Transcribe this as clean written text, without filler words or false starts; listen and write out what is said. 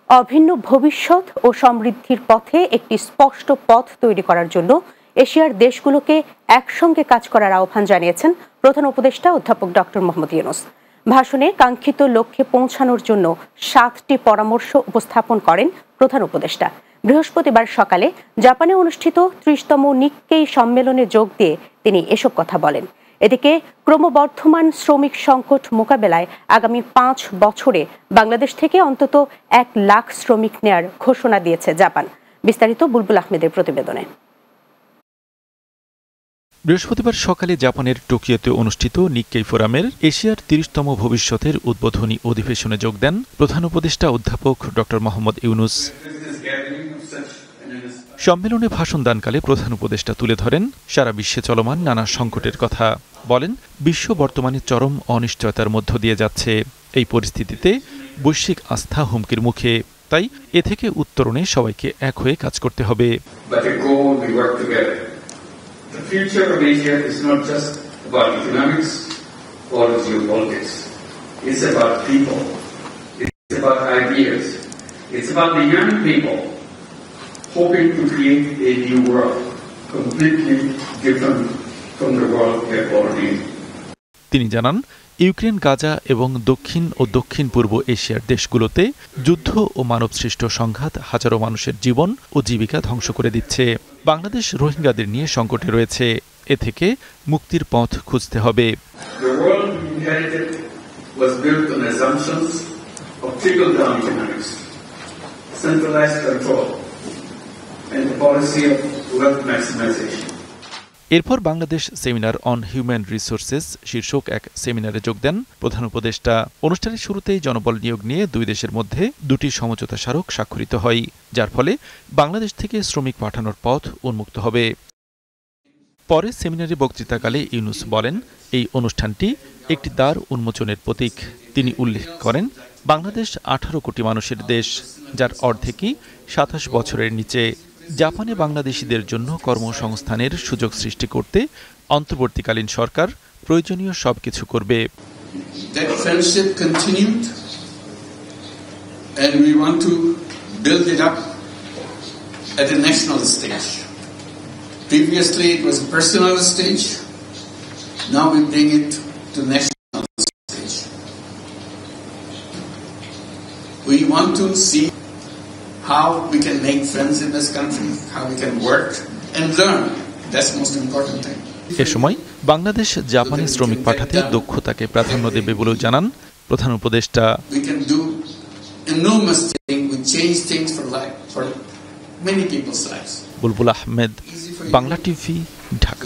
অভিন্ন ভবিষ্যৎ ও সমৃদ্ধির পথে একটি স্পষ্ট পথ তৈরি করার জন্য এশিয়ার দেশগুলোকে একসঙ্গে কাজ করার আহ্বান জানিয়েছেন প্রধান উপদেষ্টা অধ্যাপক ডক্টর মোহাম্মদ ইউনূস। ভাষণে কাঙ্ক্ষিত লক্ষ্যে পৌঁছানোর জন্য 7টি পরামর্শ উপস্থাপন করেন প্রধান উপদেষ্টা। বৃহস্পতিবার সকালে জাপানে অনুষ্ঠিত 30তম নিক্কেই সম্মেলনে যোগ দিয়ে তিনি এসব কথা বলেন। এদিকে ক্রমবর্ধমান শ্রমিক সংকট মোকাবেলায় আগামী 5 বছরে বাংলাদেশ থেকে অন্তত 1 লাখ শ্রমিক নেয়ার ঘোষণা দিয়েছে জাপান। বিস্তারিত বুলবুল আহমেদের প্রতিবেদনে। বৃহস্পতিবার সকালে জাপানের টোকিওতে অনুষ্ঠিত নিক্কেই ফোরামের এশিয়ার 30তম ভবিষ্যতের উদ্বোধনী অধিবেশনে যোগ দেন প্রধান উপদেষ্টা অধ্যাপক ডক্টর মোহাম্মদ ইউনূস। সম্মেলনে ভাষণ দানকালে প্রধান উপদেষ্টা তুলে ধরেন সারা বিশ্বে চলমান নানা সংকটের কথা। বলেন, বিশ্ব বর্তমানে চরম অনিশ্চয়তার মধ্য দিয়ে যাচ্ছে। এই পরিস্থিতিতে বৈশ্বিক আস্থা হুমকির মুখে। তাই এ থেকে উত্তরণে সবাইকে এক হয়ে কাজ করতে হবে। The future of Asia is not just about economics or geopolitics. It's about people. It's about ideas. It's about the young people hoping to create a new world, completely different from the world we have already. তিনি জানান, Ukraine, Gaza এবং দক্ষিণ ও দক্ষিণ পূর্ব এশিয়ার দেশগুলোতে যুদ্ধ ও মানবসৃষ্ট সংঘাত হাজারো মানুষের জীবন ও জীবিকা ধ্বংস করে দিচ্ছে। বাংলাদেশ রোহিঙ্গাদের নিয়ে সংকটে রয়েছে। এ থেকে মুক্তির পথ খুঁজতে হবে। এরপর Bangladesh seminar on human resources শীর্ষক এক সেমিনারে যোগ দেন প্রধান উপদেষ্টা। অনুষ্ঠানের শুরুতেই জনবল নিয়োগ নিয়ে দুই দেশের মধ্যে 2টি সমঝোতা স্মারক স্বাক্ষরিত হয়, যার ফলে বাংলাদেশ থেকে শ্রমিক পাঠানোর পথ উন্মুক্ত হবে। পরে সেমিনারে বক্তৃতাকালে ইউনূস বলেন, এই অনুষ্ঠানটি একটি দ্বার উন্মোচনের প্রতীক। তিনি উল্লেখ করেন, বাংলাদেশ 18 কোটি মানুষের দেশ, যার অর্ধেকই 27 বছরের নিচে। জাপানে বাংলাদেশিদের জন্য কর্মসংস্থানের সুযোগ সৃষ্টি করতে অন্তর্বর্তীকালীন সরকার প্রয়োজনীয় সবকিছু করবে। That friendship continued and we want to build it up at the national stage. Previously it was a personal stage. Now we bring it to national stage. We want to see how we can make friends in this country, how we can work and learn. That's the most important thing. এ সময় বাংলাদেশ জাপানে শ্রমিক পাঠাতে দক্ষতাকে প্রাধান্য দেবে বলেও জানান প্রধান উপদেষ্টা। We can do enormous things, we change things for many people's lives. Bulbul Ahmed, Bangla TV, Dhaka.